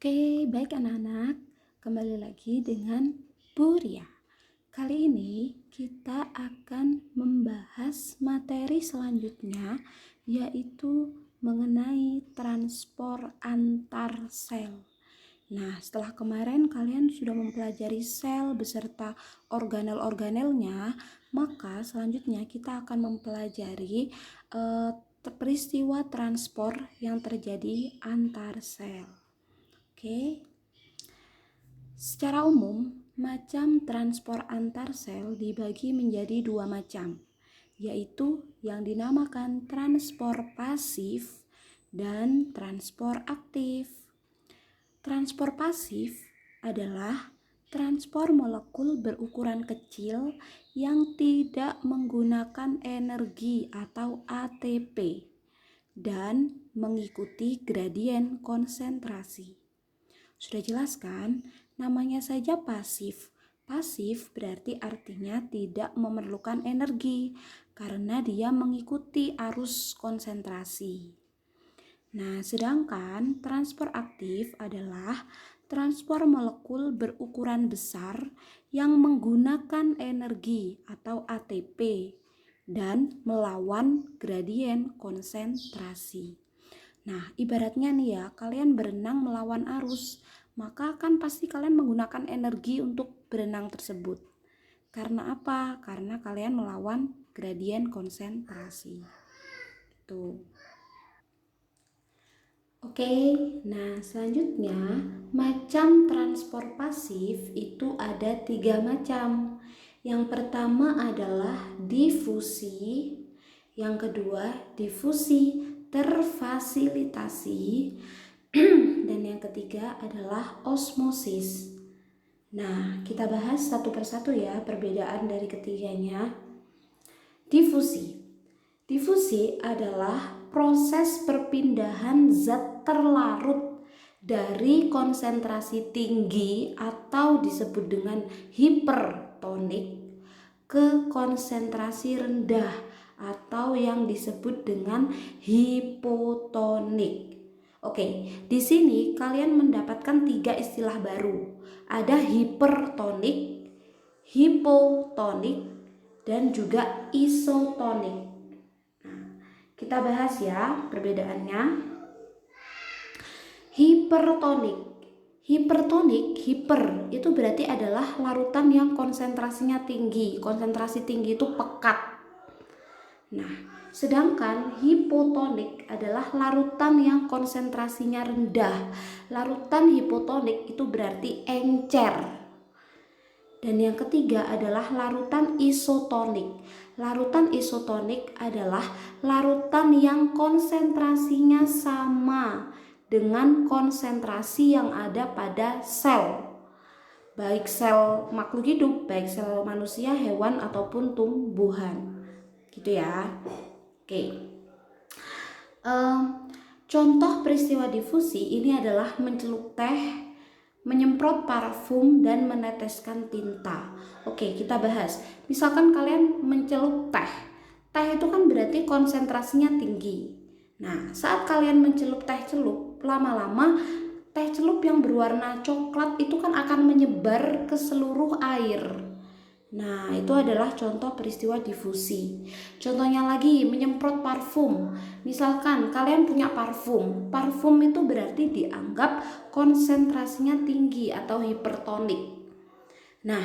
Oke, baik anak-anak, kembali lagi dengan Bu Ria. Kali ini kita akan membahas materi selanjutnya, yaitu mengenai transport antar sel. Nah, setelah kemarin kalian sudah mempelajari sel beserta organel-organelnya, maka selanjutnya kita akan mempelajari peristiwa transport yang terjadi antar sel. Oke. Secara umum, macam transport antar sel dibagi menjadi dua macam, yaitu yang dinamakan transport pasif dan transport aktif. Transport pasif adalah transport molekul berukuran kecil yang tidak menggunakan energi atau ATP dan mengikuti gradien konsentrasi. Sudah jelas kan? Namanya saja pasif. Pasif berarti artinya tidak memerlukan energi karena dia mengikuti arus konsentrasi. Nah, sedangkan transport aktif adalah transport molekul berukuran besar yang menggunakan energi atau ATP dan melawan gradien konsentrasi. Nah, ibaratnya nih ya, kalian berenang melawan arus, maka kan pasti kalian menggunakan energi untuk berenang tersebut. Karena apa? Karena kalian melawan gradien konsentrasi. Tuh. Oke, nah selanjutnya macam transport pasif itu ada 3 macam. Yang pertama adalah difusi, yang kedua difusi terfasilitasi, dan yang ketiga adalah osmosis. Nah, kita bahas satu persatu ya perbedaan dari ketiganya. Difusi. Difusi adalah proses perpindahan zat terlarut dari konsentrasi tinggi atau disebut dengan hipertonik ke konsentrasi rendah atau yang disebut dengan hipotonik. Oke, di sini kalian mendapatkan 3 istilah baru. Ada hipertonik, hipotonik, dan juga isotonik. Nah, kita bahas ya perbedaannya. Hipertonik. Hipertonik, hiper itu berarti adalah larutan yang konsentrasinya tinggi. Konsentrasi tinggi itu pekat. Nah, sedangkan hipotonik adalah larutan yang konsentrasinya rendah. Larutan hipotonik itu berarti encer. Dan yang ketiga adalah larutan isotonik. Larutan isotonik adalah larutan yang konsentrasinya sama dengan konsentrasi yang ada pada sel. Baik sel makhluk hidup, baik sel manusia, hewan, ataupun tumbuhan. Gitu ya. Oke. Contoh peristiwa difusi ini adalah mencelup teh, menyemprot parfum, dan meneteskan tinta. Oke, kita bahas. Misalkan kalian mencelup teh. Teh itu kan berarti konsentrasinya tinggi. Nah, saat kalian mencelup teh celup, lama-lama teh celup yang berwarna coklat itu kan akan menyebar ke seluruh air. Nah, itu adalah contoh peristiwa difusi. Contohnya lagi, menyemprot parfum. Misalkan kalian punya parfum. Parfum itu berarti dianggap konsentrasinya tinggi atau hipertonik. Nah,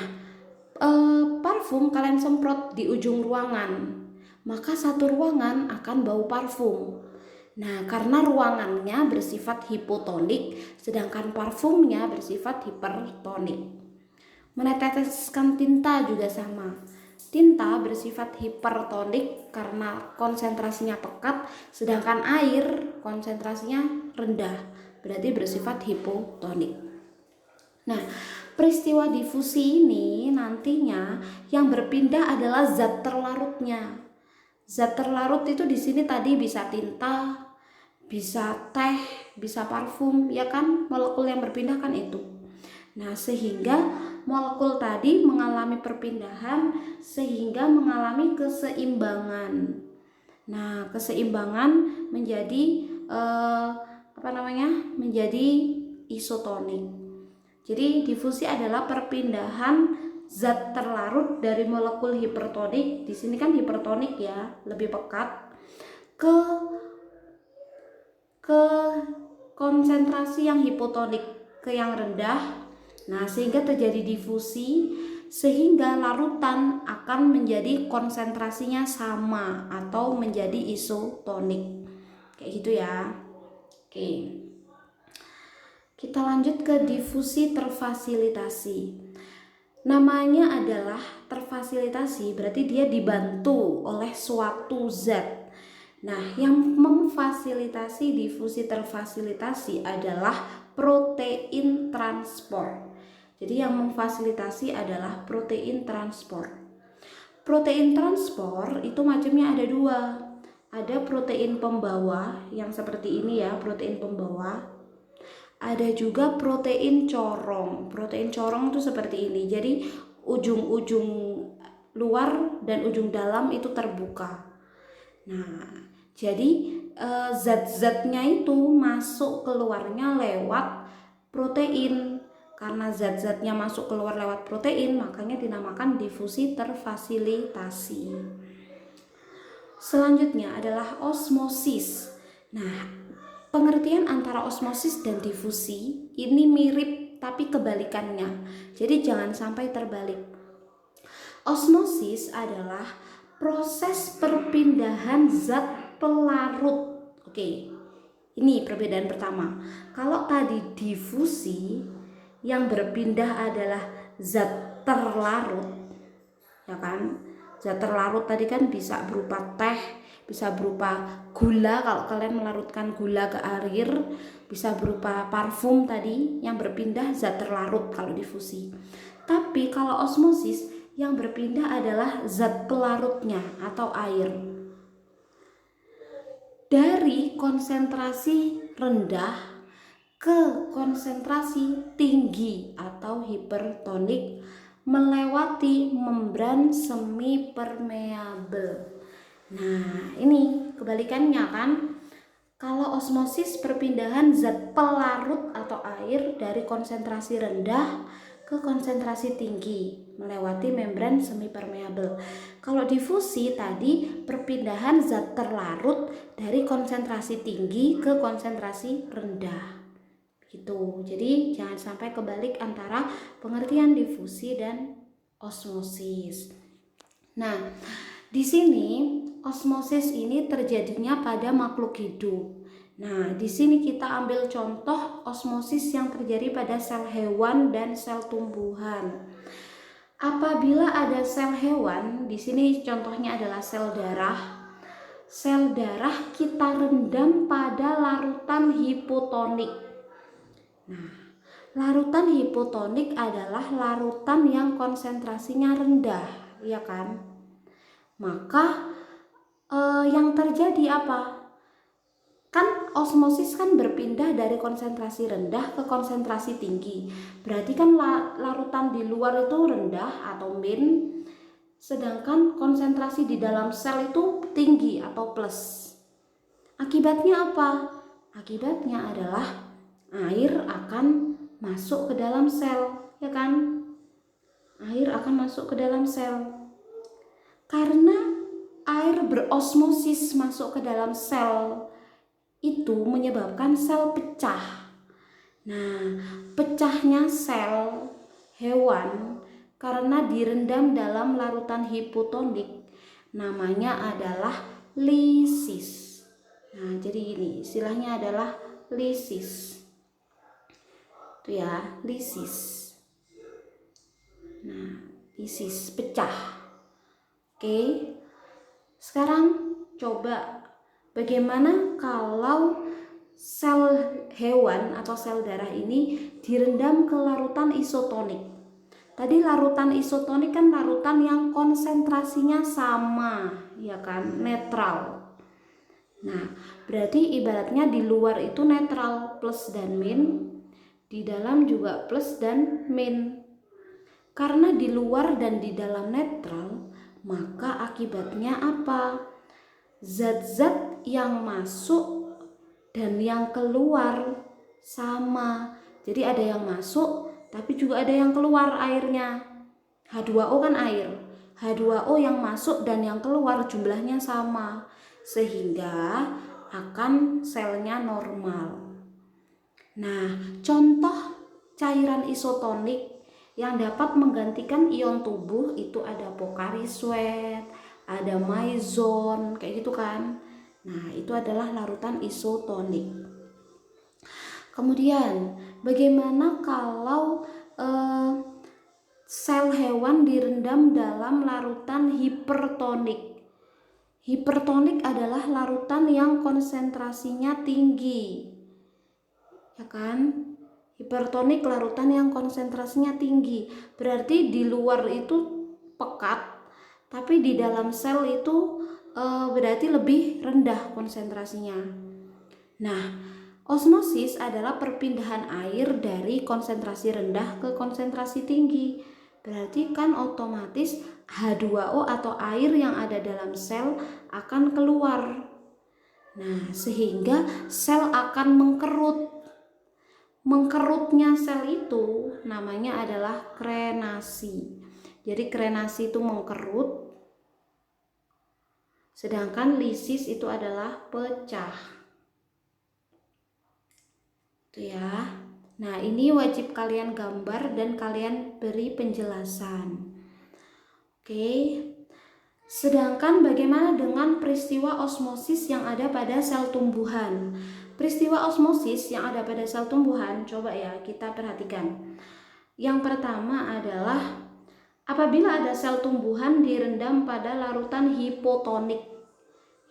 parfum kalian semprot di ujung ruangan, maka satu ruangan akan bau parfum. Nah, karena ruangannya bersifat hipotonik, sedangkan parfumnya bersifat hipertonik. Meneteskan tinta juga sama. Tinta bersifat hipertonik karena konsentrasinya pekat, sedangkan air konsentrasinya rendah, berarti bersifat hipotonik. Nah, peristiwa difusi ini nantinya yang berpindah adalah zat terlarutnya. Zat terlarut itu di sini tadi bisa tinta, bisa teh, bisa parfum, ya kan? Molekul yang berpindah kan itu. Nah, sehingga molekul tadi mengalami perpindahan sehingga mengalami keseimbangan. Nah, keseimbangan menjadi menjadi isotonik. Jadi difusi adalah perpindahan zat terlarut dari molekul hipertonik, di sini kan hipertonik ya, lebih pekat, ke konsentrasi yang hipotonik, ke yang rendah. Nah, sehingga terjadi difusi, sehingga larutan akan menjadi konsentrasinya sama atau menjadi isotonik. Kayak gitu ya. Oke. Kita lanjut ke difusi terfasilitasi. Namanya adalah terfasilitasi, berarti dia dibantu oleh suatu zat. Nah, yang memfasilitasi difusi terfasilitasi adalah protein transport. Jadi yang memfasilitasi adalah protein transport. Protein transport itu macamnya ada dua. Ada protein pembawa yang seperti ini ya, protein pembawa. Ada juga protein corong. Protein corong itu seperti ini. Jadi ujung-ujung luar dan ujung dalam itu terbuka. Nah, jadi zat-zatnya itu masuk keluarnya lewat protein. Karena zat-zatnya masuk keluar lewat protein, makanya dinamakan difusi terfasilitasi. Selanjutnya adalah osmosis. Nah, pengertian antara osmosis dan difusi ini mirip tapi kebalikannya. Jadi jangan sampai terbalik. Osmosis adalah proses perpindahan zat pelarut. Oke, ini perbedaan pertama. Kalau tadi difusi, yang berpindah adalah zat terlarut, ya kan? Zat terlarut tadi kan bisa berupa teh, bisa berupa gula kalau kalian melarutkan gula ke air, bisa berupa parfum tadi yang berpindah zat terlarut kalau difusi. Tapi kalau osmosis yang berpindah adalah zat pelarutnya atau air. Dari konsentrasi rendah ke konsentrasi tinggi atau hipertonik melewati membran semi permeabel. Nah, ini kebalikannya kan. Kalau osmosis perpindahan zat pelarut atau air dari konsentrasi rendah ke konsentrasi tinggi melewati membran semi permeabel. Kalau difusi tadi perpindahan zat terlarut dari konsentrasi tinggi ke konsentrasi rendah. Gitu. Jadi jangan sampai kebalik antara pengertian difusi dan osmosis. Nah, di sini osmosis ini terjadinya pada makhluk hidup. Nah, di sini kita ambil contoh osmosis yang terjadi pada sel hewan dan sel tumbuhan. Apabila ada sel hewan, di sini contohnya adalah sel darah. Sel darah kita rendam pada larutan hipotonik. Nah, larutan hipotonik adalah larutan yang konsentrasinya rendah, ya kan? Maka yang terjadi apa? Kan osmosis kan berpindah dari konsentrasi rendah ke konsentrasi tinggi. Berarti kan larutan di luar itu rendah atau min, sedangkan konsentrasi di dalam sel itu tinggi atau plus. Akibatnya apa? Akibatnya adalah air akan masuk ke dalam sel, ya kan? Air akan masuk ke dalam sel. Karena air berosmosis masuk ke dalam sel, itu menyebabkan sel pecah. Nah, pecahnya sel hewan karena direndam dalam larutan hipotonik namanya adalah lisis. Nah, jadi ini istilahnya adalah lisis. Itu ya, lisis. Nah, lisis pecah. Oke. Sekarang coba bagaimana kalau sel hewan atau sel darah ini direndam ke larutan isotonik. Tadi larutan isotonik kan larutan yang konsentrasinya sama, ya kan, netral. Nah, berarti ibaratnya di luar itu netral plus dan min, di dalam juga plus dan min. Karena di luar dan di dalam netral, maka akibatnya apa? Zat-zat yang masuk dan yang keluar sama. Jadi ada yang masuk tapi juga ada yang keluar airnya. H2O kan air. H2O yang masuk dan yang keluar jumlahnya sama, sehingga akan selnya normal. Nah, contoh cairan isotonik yang dapat menggantikan ion tubuh itu ada Pocari Sweat, ada Mizone, kayak gitu kan. Nah, itu adalah larutan isotonik. Kemudian, bagaimana kalau sel hewan direndam dalam larutan hipertonik? Hipertonik adalah larutan yang konsentrasinya tinggi, ya kan? Hipertonik larutan yang konsentrasinya tinggi, berarti di luar itu pekat, tapi di dalam sel itu berarti lebih rendah konsentrasinya. Nah, osmosis adalah perpindahan air dari konsentrasi rendah ke konsentrasi tinggi. Berarti kan otomatis H2O atau air yang ada dalam sel akan keluar. Nah, sehingga sel akan mengkerut. Mengkerutnya sel itu namanya adalah krenasi. Jadi krenasi itu mengkerut, sedangkan lisis itu adalah pecah. Itu ya. Nah, ini wajib kalian gambar dan kalian beri penjelasan. Oke. Sedangkan bagaimana dengan peristiwa osmosis yang ada pada sel tumbuhan? Peristiwa osmosis yang ada pada sel tumbuhan, coba ya kita perhatikan. Yang pertama adalah apabila ada sel tumbuhan direndam pada larutan hipotonik.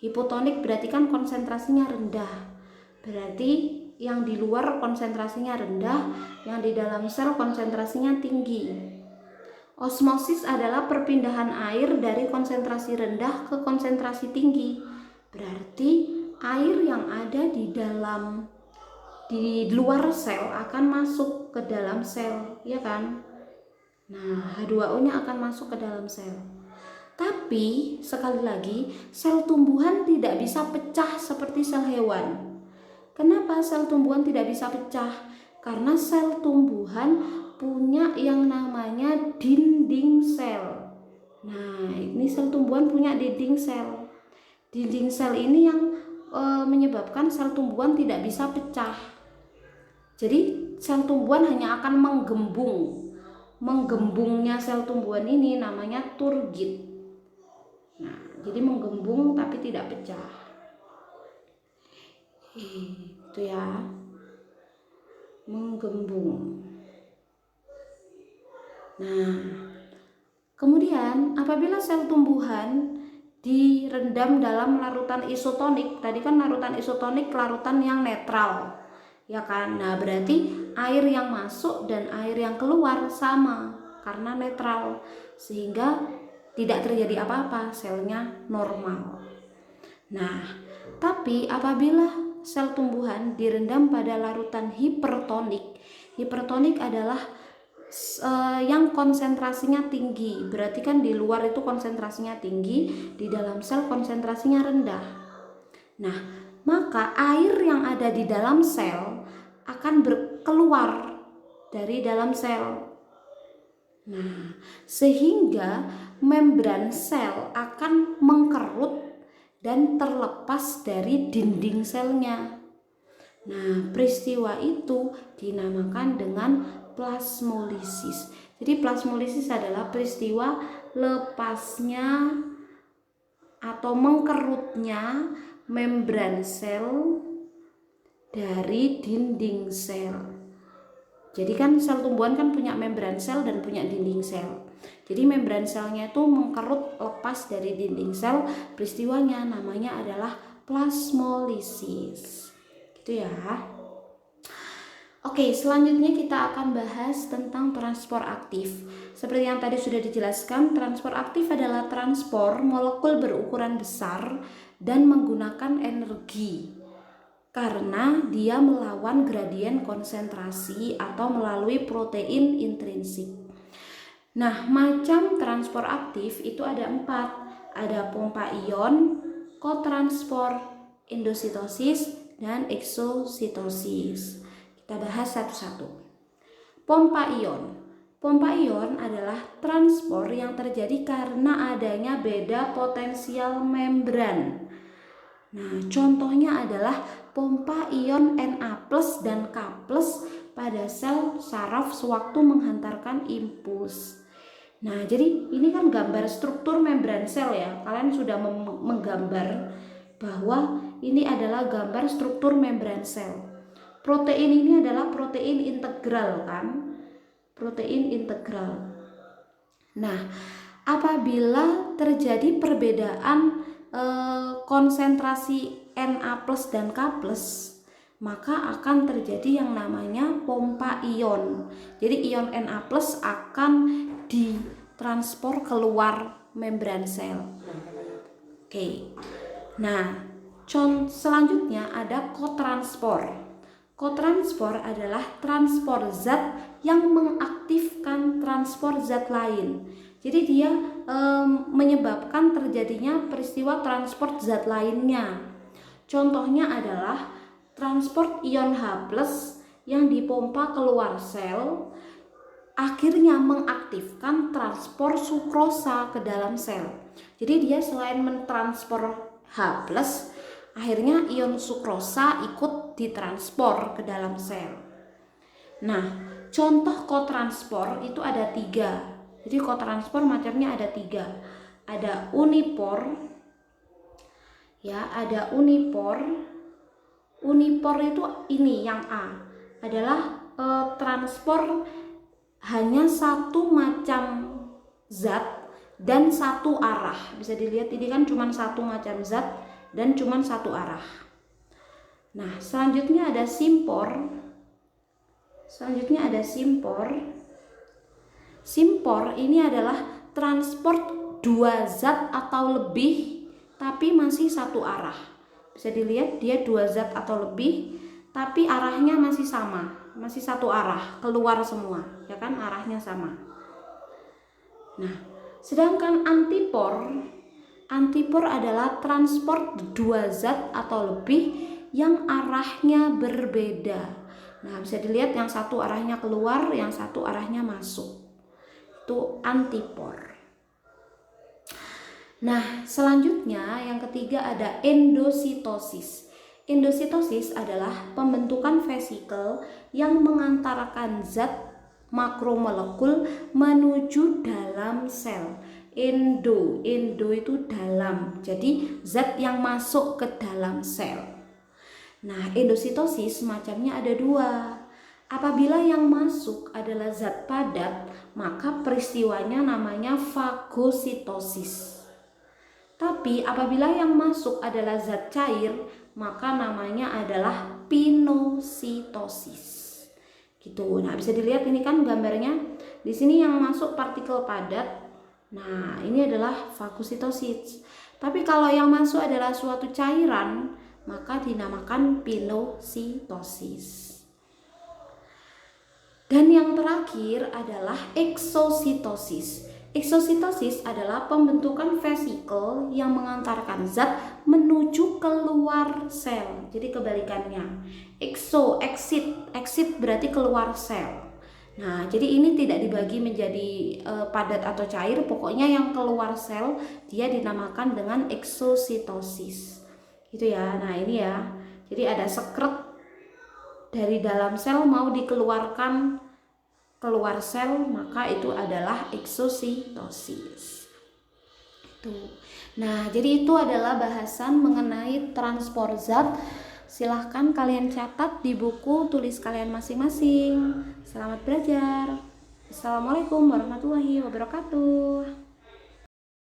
Hipotonik berarti kan konsentrasinya rendah. Berarti yang di luar konsentrasinya rendah, yang di dalam sel konsentrasinya tinggi. Osmosis adalah perpindahan air dari konsentrasi rendah ke konsentrasi tinggi. Berarti air yang ada di luar sel akan masuk ke dalam sel, ya kan? Nah, H2O-nya akan masuk ke dalam sel. Tapi sekali lagi, sel tumbuhan tidak bisa pecah seperti sel hewan. Kenapa sel tumbuhan tidak bisa pecah? Karena sel tumbuhan punya yang namanya dinding sel. Nah, ini sel tumbuhan punya dinding sel. Dinding sel ini yang menyebabkan sel tumbuhan tidak bisa pecah. Jadi sel tumbuhan hanya akan menggembung. Menggembungnya sel tumbuhan ini namanya turgid. Nah, jadi menggembung tapi tidak pecah. Itu ya, menggembung. Nah, kemudian apabila sel tumbuhan direndam dalam larutan isotonik, tadi kan larutan isotonik larutan yang netral, ya kan? Nah, berarti air yang masuk dan air yang keluar sama karena netral, sehingga tidak terjadi apa-apa, selnya normal. Nah, tapi apabila sel tumbuhan direndam pada larutan hipertonik, hipertonik adalah yang konsentrasinya tinggi. Berarti kan di luar itu konsentrasinya tinggi, di dalam sel konsentrasinya rendah. Nah, maka air yang ada di dalam sel akan keluar dari dalam sel. Nah, sehingga membran sel akan mengkerut dan terlepas dari dinding selnya. Nah, peristiwa itu dinamakan dengan plasmolisis. Jadi plasmolisis adalah peristiwa lepasnya atau mengkerutnya membran sel dari dinding sel. Jadi kan sel tumbuhan kan punya membran sel dan punya dinding sel. Jadi membran selnya itu mengkerut lepas dari dinding sel. Peristiwanya namanya adalah plasmolisis. Gitu ya. Oke, selanjutnya kita akan bahas tentang transport aktif. Seperti yang tadi sudah dijelaskan, transport aktif adalah transport molekul berukuran besar dan menggunakan energi karena dia melawan gradien konsentrasi atau melalui protein intrinsik. Nah, macam transport aktif itu ada 4. Ada pompa ion, kotransport, endositosis, dan eksositosis. Kita bahas satu-satu. Pompa ion. Pompa ion adalah transport yang terjadi karena adanya beda potensial membran. Nah, contohnya adalah pompa ion Na+ dan K+ pada sel saraf sewaktu menghantarkan impuls. Nah, jadi ini kan gambar struktur membran sel ya. Kalian sudah menggambar bahwa ini adalah gambar struktur membran sel. Protein ini adalah protein integral kan? Protein integral. Nah, apabila terjadi perbedaan konsentrasi Na+ dan K+, maka akan terjadi yang namanya pompa ion. Jadi ion Na+ akan ditranspor keluar membran sel. Oke. Nah, selanjutnya ada kotranspor. Kotranspor adalah transport zat yang mengaktifkan transport zat lain. Jadi dia menyebabkan terjadinya peristiwa transport zat lainnya. Contohnya adalah transport ion H+ yang dipompa keluar sel akhirnya mengaktifkan transport sukrosa ke dalam sel. Jadi dia selain mentranspor H+, akhirnya ion sukrosa ikut ditranspor ke dalam sel. Nah, contoh kotranspor itu ada 3. Jadi kotranspor macamnya ada 3. Ada unipor, ya, ada unipor. Unipor itu ini yang A adalah transpor hanya satu macam zat dan satu arah. Bisa dilihat ini kan cuma satu macam zat dan cuma satu arah. Nah, selanjutnya ada simpor. Simpor ini adalah transport 2 zat atau lebih tapi masih satu arah. Bisa dilihat dia 2 zat atau lebih tapi arahnya masih sama, masih satu arah, keluar semua, ya kan, arahnya sama. Nah, sedangkan antipor adalah transport 2 zat atau lebih yang arahnya berbeda. Nah, bisa dilihat yang satu arahnya keluar, yang satu arahnya masuk. Itu antipor. Nah, selanjutnya yang ketiga ada endositosis. Endositosis adalah pembentukan vesikel yang mengantarkan zat makromolekul menuju dalam sel. Endo itu dalam. Jadi zat yang masuk ke dalam sel. Nah, endositosis macamnya ada 2. Apabila yang masuk adalah zat padat, maka peristiwanya namanya fagositosis. Tapi apabila yang masuk adalah zat cair, maka namanya adalah pinositosis. Gitu. Nah, bisa dilihat ini kan gambarnya. Di sini yang masuk partikel padat. Nah, ini adalah fagositosis. Tapi kalau yang masuk adalah suatu cairan, maka dinamakan pinositosis. Dan yang terakhir adalah eksositosis. Eksositosis adalah pembentukan vesikel yang mengantarkan zat menuju keluar sel. Jadi kebalikannya. Exit berarti keluar sel. Nah, jadi ini tidak dibagi menjadi padat atau cair, pokoknya yang keluar sel dia dinamakan dengan eksositosis. Gitu ya. Nah, ini ya. Jadi ada sekret dari dalam sel mau dikeluarkan keluar sel, maka itu adalah eksositosis. Nah, jadi itu adalah bahasan mengenai transport zat. Silahkan kalian catat di buku tulis kalian masing-masing. Selamat belajar. Assalamualaikum warahmatullahi wabarakatuh.